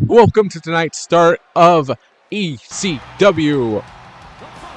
Welcome to tonight's start of ECW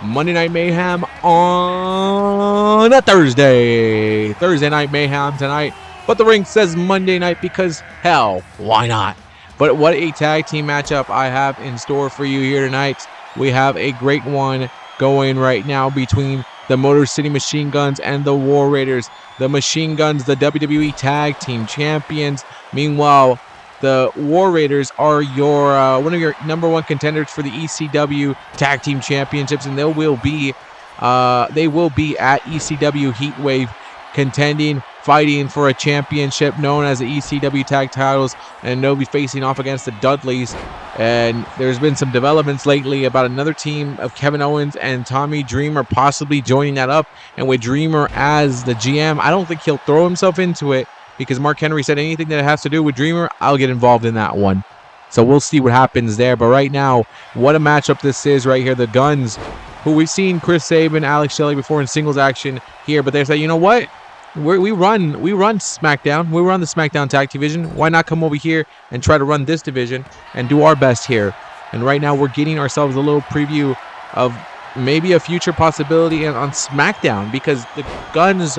Monday Night Mayhem on a Thursday Night Mayhem tonight. But the ring says Monday night because, hell, why not? But what a tag team matchup I have in store for you here tonight. We have a great one going right now between the Motor City Machine Guns and the War Raiders. The Machine Guns, the WWE Tag Team Champions. Meanwhile, the War Raiders are your one of your number one contenders for the ECW Tag Team Championships, and they will be at ECW Heatwave contending, fighting for a championship known as the ECW Tag Titles, and they'll be facing off against the Dudleys. And there's been some developments lately about another team of Kevin Owens and Tommy Dreamer possibly joining that up, and with Dreamer as the GM, I don't think he'll throw himself into it, because Mark Henry said anything that has to do with Dreamer, I'll get involved in that one. So we'll see what happens there. But right now, what a matchup this is right here. The Guns, who we've seen Chris Sabin, Alex Shelley before in singles action here, but they say, you know what? We run SmackDown. We run the SmackDown Tag Division. Why not come over here and try to run this division and do our best here? And right now, we're getting ourselves a little preview of maybe a future possibility on SmackDown, because the Guns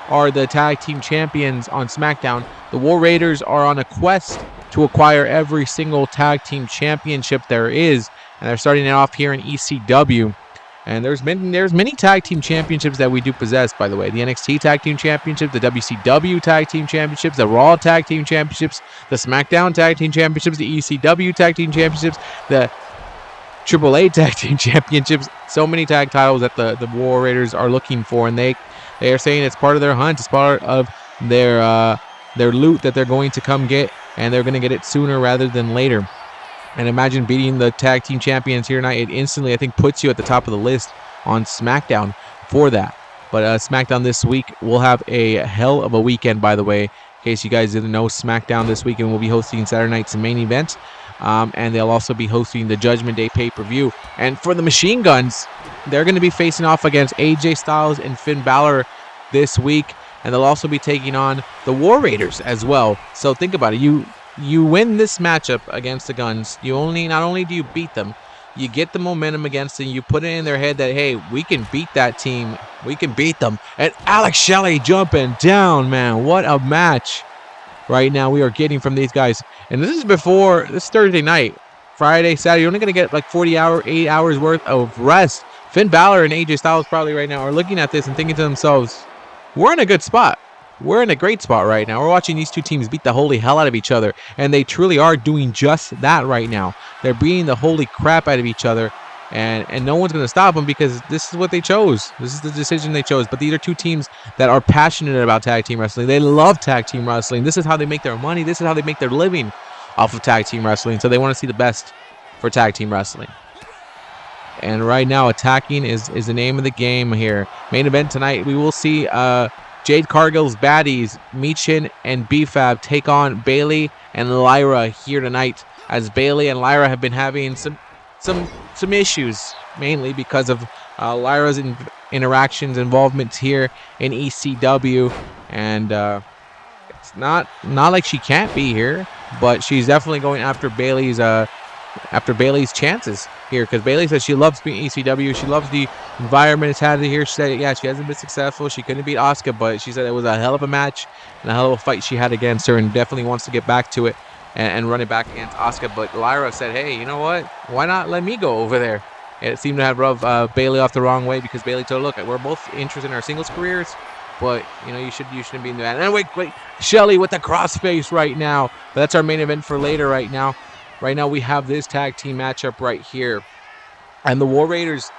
are the tag team champions on SmackDown. The War Raiders are on a quest to acquire every single tag team championship there is, and they're starting it off here in ECW. And there's many tag team championships that we do possess, by the way. The NXT Tag Team Championship, the WCW Tag Team Championships, the Raw Tag Team Championships, the SmackDown Tag Team Championships, the ECW Tag Team Championships, the AAA Tag Team Championships. So many tag titles that the War Raiders are looking for, and they are saying it's part of their hunt. It's part of their loot that they're going to come get, and they're going to get it sooner rather than later. And imagine beating the tag team champions here tonight. It instantly, I think, puts you at the top of the list on SmackDown for that. But SmackDown this week will have a hell of a weekend, by the way. In case you guys didn't know, SmackDown this weekend will be hosting Saturday night's main event. And they'll also be hosting the Judgment Day pay-per-view. And for the Machine Guns, they're going to be facing off against AJ Styles and Finn Balor this week. And they'll also be taking on the War Raiders as well. So think about it. You win this matchup against the Guns. Not only do you beat them, you get the momentum against them. You put it in their head that, hey, we can beat that team. We can beat them. And Alex Shelley jumping down, man. What a match right now we are getting from these guys. And this is Thursday night. Friday, Saturday, you're only going to get like 8 hours worth of rest. Finn Balor and AJ Styles probably right now are looking at this and thinking to themselves, we're in a good spot. We're in a great spot right now. We're watching these two teams beat the holy hell out of each other, and they truly are doing just that right now. They're beating the holy crap out of each other, and no one's going to stop them, because this is what they chose. This is the decision they chose. But these are two teams that are passionate about tag team wrestling. They love tag team wrestling. This is how they make their money. This is how they make their living off of tag team wrestling. So they want to see the best for tag team wrestling. And right now, attacking is the name of the game here. Main event tonight, we will see Jade Cargill's baddies, Michin and B-Fab, take on Bayley and Lyra here tonight, as Bayley and Lyra have been having some issues, mainly because of Lyra's involvement here in ECW, and it's not like she can't be here, but she's definitely going after Bayley's chances here, because Bayley says she loves being ECW. She loves the environment it's had here. She said, yeah, she hasn't been successful. She couldn't beat Asuka, but she said it was a hell of a match and a hell of a fight she had against her, and definitely wants to get back to it and run it back against Asuka. But Lyra said, hey, you know what? Why not let me go over there? And it seemed to have rubbed Bayley off the wrong way, because Bayley told her, look, we're both interested in our singles careers, but you shouldn't be in that. And wait, Shelley with the crossface right now. But that's our main event for later right now. Right now, we have this tag team matchup right here. And the War Raiders,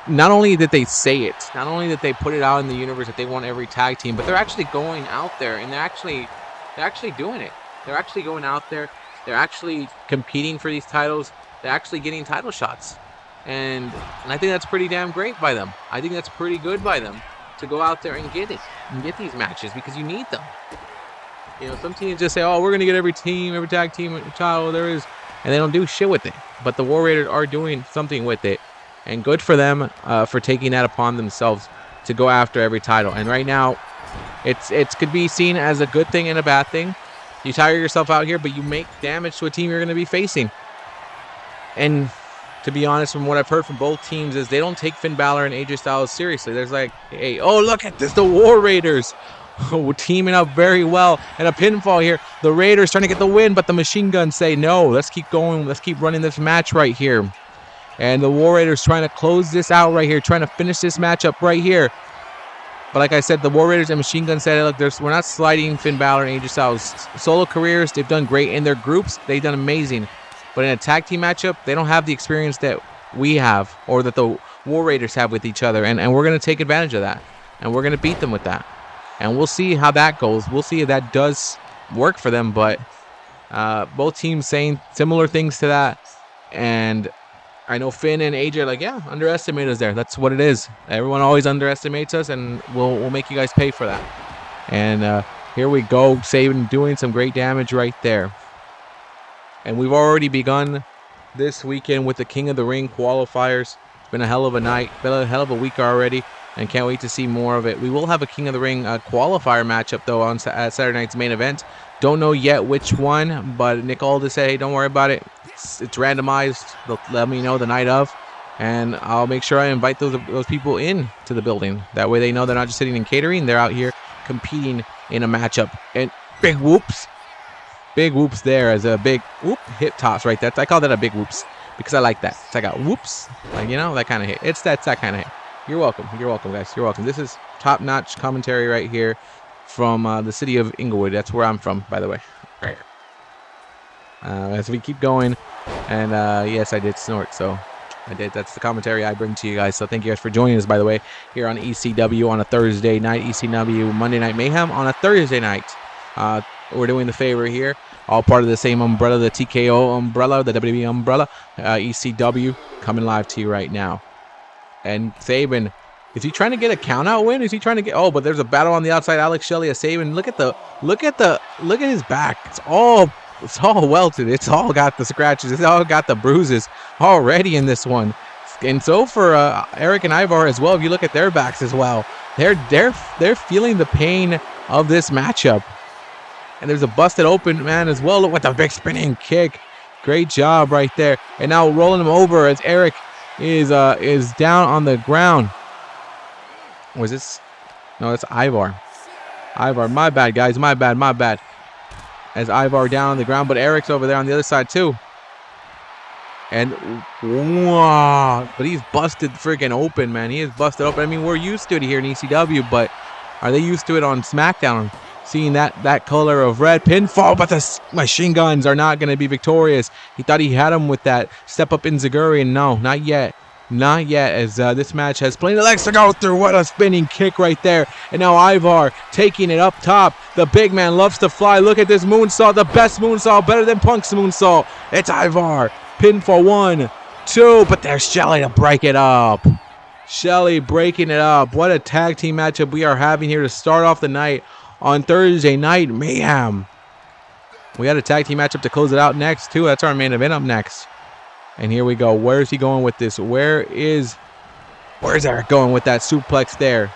not only did they say it, not only did they put it out in the universe that they want every tag team, but they're actually going out there, and they're actually doing it. They're actually going out there. They're actually competing for these titles. They're actually getting title shots. And I think that's pretty damn great by them. I think that's pretty good by them to go out there and get it, and get these matches, because you need them. Some teams just say, oh, we're going to get every tag team title there is, and they don't do shit with it. But the War Raiders are doing something with it, and good for them for taking that upon themselves to go after every title. And right now, it's could be seen as a good thing and a bad thing. You tire yourself out here, but you make damage to a team you're going to be facing. And to be honest, from what I've heard from both teams, is they don't take Finn Balor and AJ Styles seriously. There's like, hey, oh, look at this, the War Raiders. Teaming up very well, and a pinfall here. The Raiders trying to get the win, but the Machine Guns say no. Let's keep going. Let's keep running this match right here. And the War Raiders trying to close this out right here, trying to finish this matchup right here. But like I said, the War Raiders and Machine Guns said, look, we're not sliding Finn Balor and AJ Styles. Solo careers, they've done great. In their groups, they've done amazing. But in a tag team matchup, they don't have the experience that we have, or that the War Raiders have with each other. And we're going to take advantage of that. And we're going to beat them with that. And we'll see how that goes. We'll see if that does work for them. But both teams saying similar things to that. And I know Finn and AJ are like, yeah, underestimate us there. That's what it is. Everyone always underestimates us, and we'll make you guys pay for that. And here we go. Sabin doing some great damage right there. And we've already begun this weekend with the King of the Ring qualifiers. It's been a hell of a night. Been a hell of a week already. And can't wait to see more of it. We will have a King of the Ring qualifier matchup, though, on Saturday night's main event. Don't know yet which one, but Nick Aldis said, hey, don't worry about it. It's randomized. They'll let me know the night of, and I'll make sure I invite those people in to the building. That way they know they're not just sitting in catering. They're out here competing in a matchup. And big whoops. Big whoops there as a big whoop hip toss right there. I call that a big whoops because I like that. It's like a whoops. Like, you know, that kind of hit. It's that kind of hit. You're welcome. You're welcome, guys. You're welcome. This is top-notch commentary right here from the city of Inglewood. That's where I'm from, by the way. Right here. As we keep going, and yes, I did snort, so I did. That's the commentary I bring to you guys. So thank you guys for joining us, by the way, here on ECW on a Thursday night, ECW Monday Night Mayhem on a Thursday night. We're doing the favor here. All part of the same umbrella, the TKO umbrella, the WWE umbrella, ECW, coming live to you right now. And Sabin, is he trying to get a count-out win? Is he trying to get? Oh, but there's a battle on the outside. Alex Shelley, Sabin. Look at his back. It's all welted. It's all got the scratches. It's all got the bruises already in this one. And so for Erik and Ivar as well. If you look at their backs as well, they're feeling the pain of this matchup. And there's a busted open man as well. Look with the big spinning kick. Great job right there. And now rolling him over as Erik is down on the ground. Was this? No, that's Ivar. Ivar, my bad, guys. My bad. As Ivar down on the ground, but Erik's over there on the other side too. And wow, but he's busted freaking open, man. He is busted open. I mean, we're used to it here in ECW, but are they used to it on SmackDown? Seeing that color of red pinfall, but the Machine Guns are not going to be victorious. He thought he had him with that step up in Zaguri, and no, not yet. Not yet, as this match has plenty of legs to go through. What a spinning kick right there. And now Ivar taking it up top. The big man loves to fly. Look at this moonsault, the best moonsault, better than Punk's moonsault. It's Ivar. Pinfall 1, 2, but there's Shelley to break it up. Shelley breaking it up. What a tag team matchup we are having here to start off the night on Thursday Night Mayhem. We had a tag team matchup to close it out next, too. That's our main event up next. And here we go. Where is he going with this? Where's Erik going with that suplex there?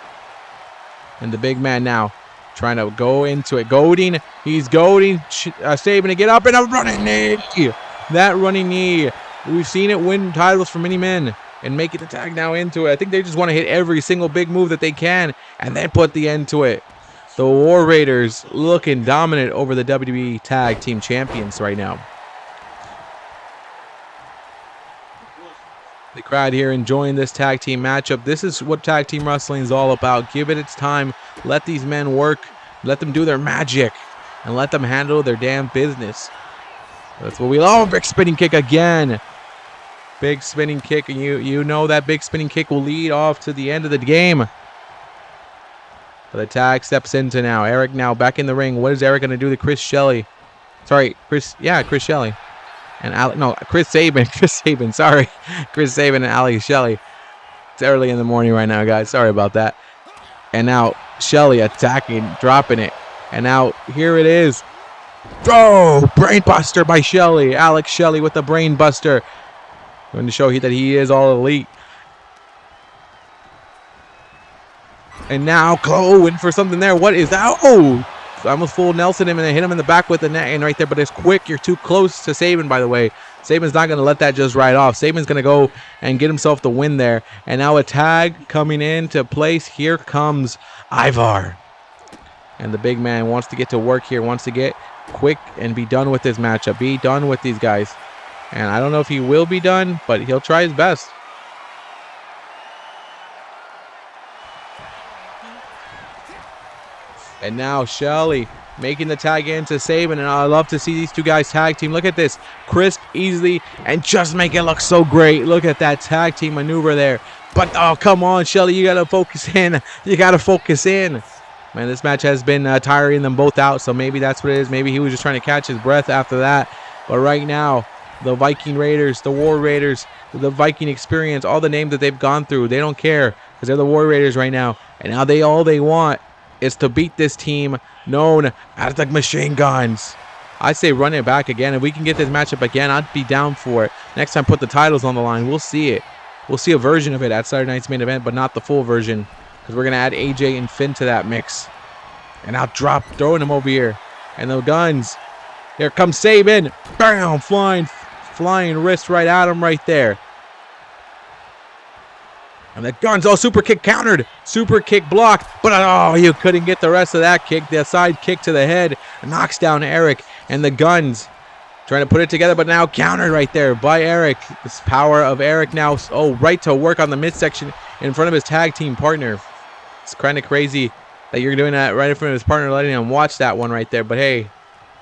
And the big man now trying to go into it. Goading. He's goading. Sabin to get up, and a running knee. That running knee. We've seen it win titles for many men and make it the tag now into it. I think they just want to hit every single big move that they can and then put the end to it. The War Raiders looking dominant over the WWE Tag Team Champions right now. The crowd here enjoying this tag team matchup. This is what tag team wrestling is all about. Give it its time. Let these men work. Let them do their magic. And let them handle their damn business. That's what we love. Big spinning kick again. Big spinning kick. And you know that big spinning kick will lead off to the end of the game. The tag steps into now. Erik now back in the ring. What is Erik going to do to Chris Shelley? Sorry, Chris Shelley. And Chris Sabin. Sorry. Chris Sabin and Alex Shelley. It's early in the morning right now, guys. Sorry about that. And now Shelley attacking, dropping it. And now here it is. Oh, brain buster by Shelley. Alex Shelley with the brain buster. Going to show that he is all elite. And now going for something there. What is that? Oh, almost full Nelson him and then hit him in the back with the net and right there. But it's quick. You're too close to Sabin, by the way. Sabin's not going to let that just ride off. Sabin's going to go and get himself the win there. And now a tag coming into place. Here comes Ivar. And the big man wants to get to work here. Wants to get quick and be done with this matchup. Be done with these guys. And I don't know if he will be done, but he'll try his best. And now Shelley making the tag into Sabin, and I love to see these two guys tag team. Look at this, crisp, easily, and just make it look so great. Look at that tag team maneuver there. But oh, come on, Shelley, you gotta focus in. You gotta focus in. Man, this match has been tiring them both out, so maybe that's what it is. Maybe he was just trying to catch his breath after that. But right now, the Viking Raiders, the War Raiders, the Viking Experience, all the names that they've gone through, they don't care because they're the War Raiders right now. And now all they want is to beat this team known as the Machine Guns. I say run it back again. If we can get this matchup again, I'd be down for it. Next time, put the titles on the line. We'll see it. We'll see a version of it at Saturday night's main event, but not the full version because we're going to add AJ and Finn to that mix. And I'll throwing him over here. And the Guns. Here comes Sabin. Bam! Flying wrist right at him right there. And the Guns, super kick countered. Super kick blocked. But oh, you couldn't get the rest of that kick. The side kick to the head knocks down Erik. And the Guns trying to put it together, but now countered right there by Erik. This power of Erik now. Oh, right to work on the midsection in front of his tag team partner. It's kind of crazy that you're doing that right in front of his partner, letting him watch that one right there. But hey,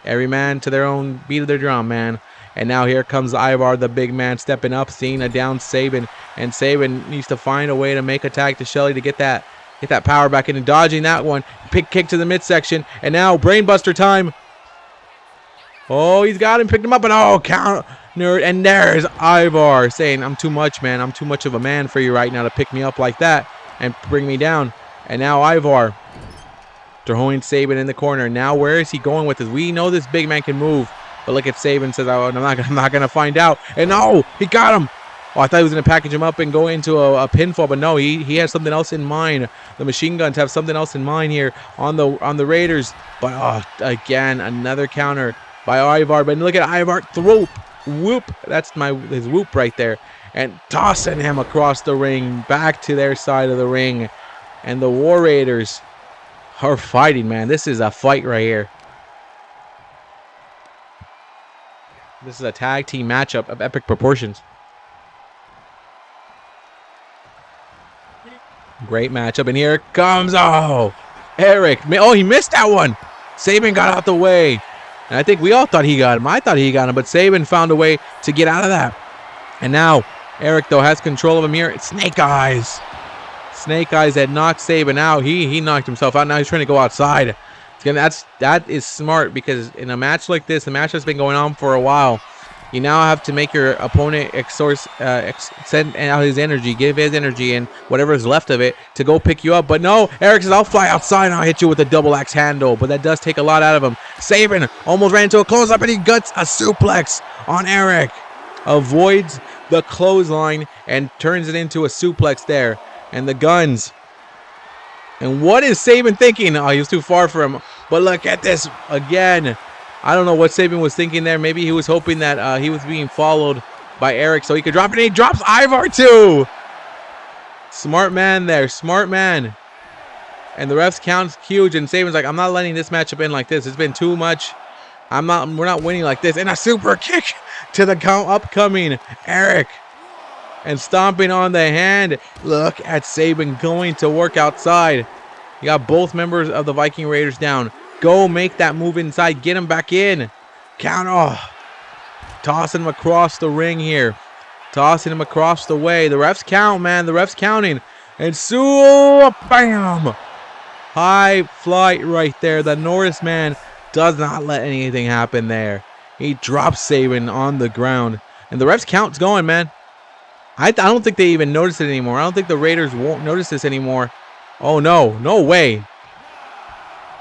every man to their own beat of their drum, man. And now here comes Ivar, the big man, stepping up, seeing a down Sabin. And Sabin needs to find a way to make a tag to Shelley to get that power back in and dodging that one. Pick kick to the midsection. And now brainbuster time. Oh, he's got him, picked him up, and oh, counter. And there's Ivar saying, I'm too much, man. I'm too much of a man for you right now to pick me up like that and bring me down. And now Ivar throwing Sabin in the corner. Now where is he going with this? We know this big man can move. But look at Sabin, says, oh, I'm not gonna find out. And no, he got him. Oh, I thought he was gonna package him up and go into a pinfall, but no, he has something else in mind. The Machine Guns have something else in mind here on the Raiders. But oh, again, another counter by Ivar. But look at Ivar, whoop. That's his whoop right there, and tossing him across the ring, back to their side of the ring. And the War Raiders are fighting, man. This is a fight right here. This is a tag team matchup of epic proportions. Great matchup. And here it comes. Oh, Erik. Oh, he missed that one. Sabin got out the way. And I think we all thought he got him. I thought he got him. But Sabin found a way to get out of that. And now Erik, though, has control of him here. It's Snake Eyes. Snake Eyes that knocked Sabin out. He knocked himself out. Now he's trying to go outside. That is smart because in a match like this, a match that's been going on for a while, you now have to make your opponent send out his energy, give his energy and whatever is left of it to go pick you up. But no, Erik says, I'll fly outside and I'll hit you with a double axe handle. But that does take a lot out of him. Sabin almost ran into a close-up and he guts a suplex on Erik. Avoids the clothesline and turns it into a suplex there. And the Guns. And what is Sabin thinking? Oh, he was too far for him. But look at this again. I don't know what Sabin was thinking there. Maybe he was hoping that he was being followed by Erik so he could drop it. And he drops Ivar too. Smart man there. Smart man. And the refs count huge. And Sabin's like, I'm not letting this matchup in like this. It's been too much. We're not winning like this. And a super kick to the upcoming Erik. And stomping on the hand. Look at Sabin going to work outside. You got both members of the Viking Raiders down. Go make that move inside. Get him back in. Count. Oh. Tossing him across the ring here. Tossing him across the way. The refs count, man. The refs counting. And bam. High flight right there. The Norris man does not let anything happen there. He drops Sabin on the ground. And the refs count's going, man. I don't think they even notice it anymore. I don't think the Raiders won't notice this anymore. Oh, no. No way.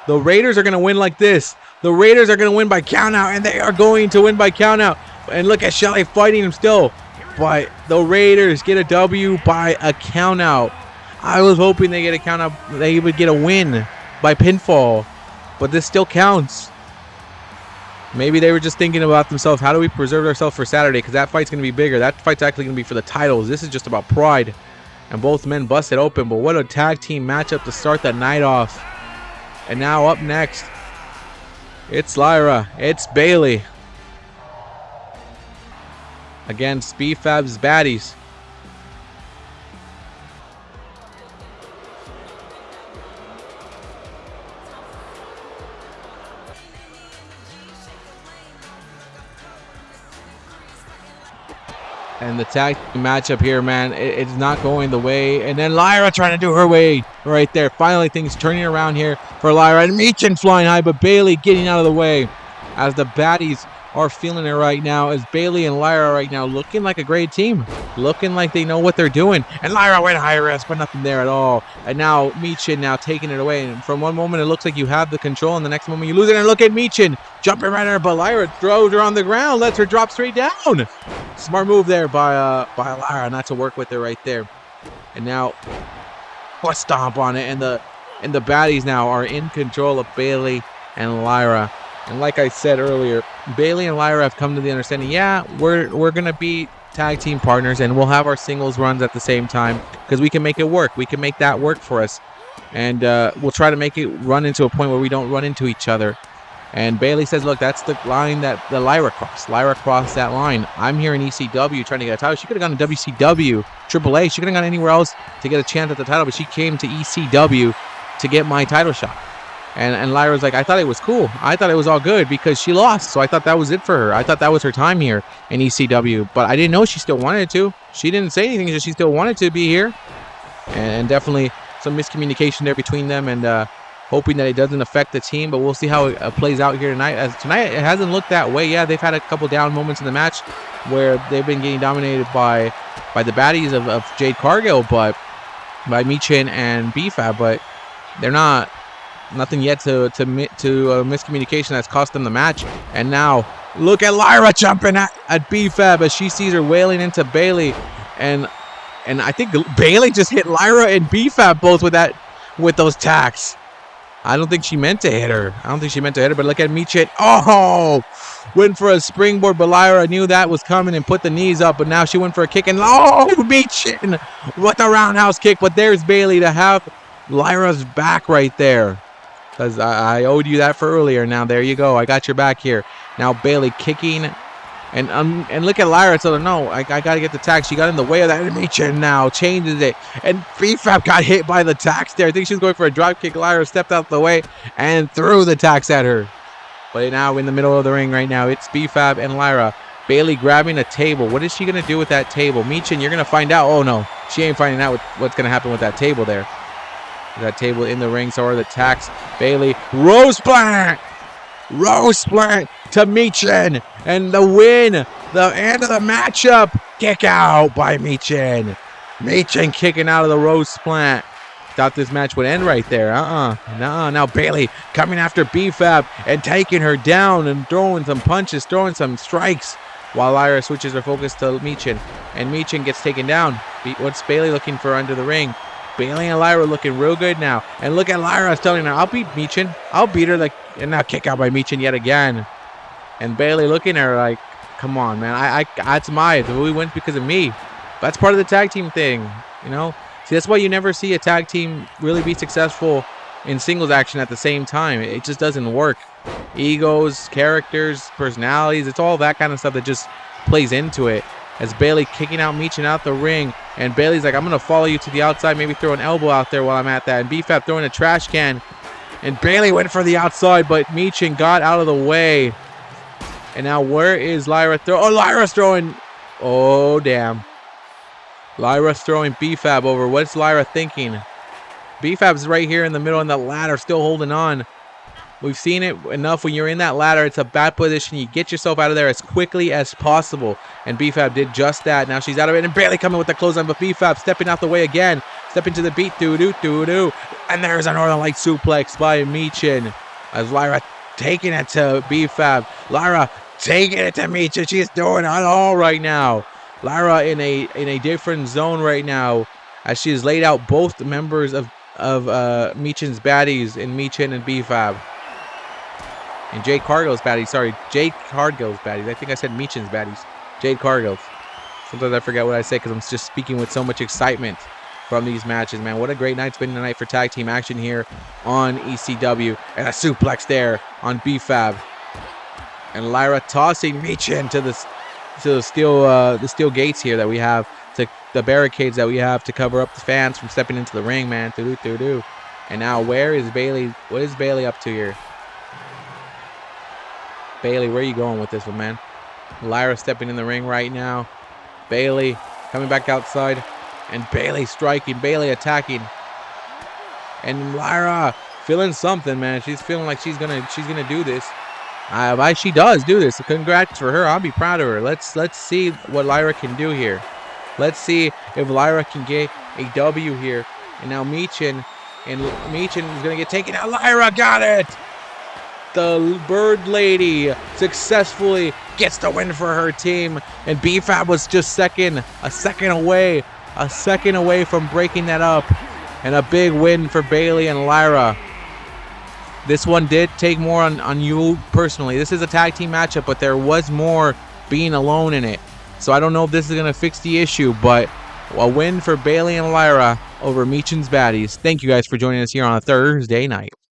The Raiders are going to win like this. The Raiders are going to win by countout, and they are going to win by countout. And look at Shelley fighting him still. But the Raiders get a W by a countout. I was hoping they get a countout. They would get a win by pinfall. but this still counts. Maybe they were just thinking about themselves, how do we preserve ourselves for Saturday? Because that fight's going to be bigger. That fight's actually going to be for the titles. This is just about pride. And both men busted open. But what a tag team matchup to start the night off. And now up next, it's Lyra. It's Bayley against B-Fab's baddies. And the tag matchup here, man, it's not going the way. And then Lyra trying to do her way right there. Finally, things turning around here for Lyra. And Michin flying high, but Bayley getting out of the way as the baddies are feeling it right now. As Bayley and Lyra right now looking like a great team. Looking like they know what they're doing. And Lyra went high risk, but nothing there at all. And now Michin now taking it away. And from one moment, it looks like you have the control. And the next moment, you lose it. And look at Michin jumping right at her. But Lyra throws her on the ground. Lets her drop straight down. Smart move there by Lyra not to work with her right there. And now, what stomp on it. And the baddies now are in control of Bayley and Lyra. And like I said earlier, Bayley and Lyra have come to the understanding, yeah, we're going to be tag team partners and we'll have our singles runs at the same time because we can make it work. We can make that work for us. And we'll try to make it run into a point where we don't run into each other. And Bayley says, look, that's the line that the Lyra crossed. Lyra crossed that line. I'm here in ECW trying to get a title. She could have gone to WCW, AAA. She could have gone anywhere else to get a chance at the title, but she came to ECW to get my title shot. And Lyra's like, I thought it was cool. I thought it was all good because she lost. So I thought that was it for her. I thought that was her time here in ECW. But I didn't know she still wanted to. She didn't say anything. She still wanted to be here. And definitely some miscommunication there between them. And hoping that it doesn't affect the team. But we'll see how it plays out here tonight. As tonight, it hasn't looked that way. Yeah, they've had a couple down moments in the match where they've been getting dominated by the baddies of Jade Cargill. But by Michin and B-Fab. But they're not... Nothing yet to miscommunication that's cost them the match. And now look at Lyra jumping at B-Fab as she sees her wailing into Bayley. And I think Bayley just hit Lyra and B-Fab both with those tacks. I don't think she meant to hit her. But look at Michin. Oh! Went for a springboard, but Lyra knew that was coming and put the knees up. But now she went for a kick. And oh, Michin! What a roundhouse kick. But there's Bayley to have Lyra's back right there. Because I owed you that for earlier. Now, there you go. I got your back here. Now, Bayley kicking. And look at Lyra. So, no, I got to get the tax. She got in the way of that. Michin now changes it. And B-Fab got hit by the tax there. I think she was going for a drop kick. Lyra stepped out the way and threw the tax at her. But now in the middle of the ring right now, it's B-Fab and Lyra. Bayley grabbing a table. What is she going to do with that table? Michin, you're going to find out. Oh, no. She ain't finding out what's going to happen with that table there. That table in the ring, so are the tacks. Bayley, Rose Plant to Michin, and the win, the end of the matchup. Kick out by Michin. Michin kicking out of the Rose Plant. Thought this match would end right there. Now Bayley coming after B-Fab and taking her down and throwing some punches, throwing some strikes, while Lyra switches her focus to Michin, and Michin gets taken down. What's Bayley looking for under the ring? Bayley and Lyra looking real good now. And look at Lyra telling her, I'll beat Michin. I'll beat her. And now kick out by Michin yet again. And Bayley looking at her like, come on, man. That's we win because of me. That's part of the tag team thing, you know? See, that's why you never see a tag team really be successful in singles action at the same time. It just doesn't work. Egos, characters, personalities, it's all that kind of stuff that just plays into it. As Bayley kicking out Michin out the ring. And Bayley's like, I'm going to follow you to the outside. Maybe throw an elbow out there while I'm at that. And B-Fab throwing a trash can. And Bayley went for the outside, but Michin got out of the way. And now where is Lyra? Lyra's throwing. Oh, damn. Lyra's throwing B-Fab over. What's Lyra thinking? B-Fab's right here in the middle on the ladder, still holding on. We've seen it enough. When you're in that ladder, it's a bad position. You get yourself out of there as quickly as possible. And B-Fab did just that. Now she's out of it and barely coming with the clothesline. But B-Fab stepping out the way again. Stepping to the beat. Doo-doo. And there's a Northern Light suplex by Michin. As Lyra taking it to B-Fab. Lyra taking it to Michin. She's doing it all right now. Lyra in a different zone right now. As she has laid out both members of Michin's baddies in Michin and B-Fab. And Jade Cargill's baddies. Sorry, Jade Cargill's baddies. I think I said Michin's baddies. Jade Cargill's. Sometimes I forget what I say because I'm just speaking with so much excitement from these matches, man. What a great night's been tonight for tag team action here on ECW. And a suplex there on B-Fab. And Lyra tossing Michin to the steel gates here that we have, to the barricades that we have to cover up the fans from stepping into the ring, man. And now where is Bayley? What is Bayley up to here? Bayley, where are you going with this one, man? Lyra stepping in the ring right now. Bayley coming back outside. And Bayley striking. Bayley attacking. And Lyra feeling something, man. She's feeling like she's gonna do this. She does do this. Congrats for her. I'll be proud of her. Let's see what Lyra can do here. Let's see if Lyra can get a W here. And now Michin is gonna get taken out. Lyra got it. The Bird Lady successfully gets the win for her team. And B-Fab was just a second away from breaking that up. And a big win for Bayley and Lyra. This one did take more on you personally. This is a tag team matchup, but there was more being alone in it. So I don't know if this is going to fix the issue, but a win for Bayley and Lyra over Michin's baddies. Thank you guys for joining us here on a Thursday night.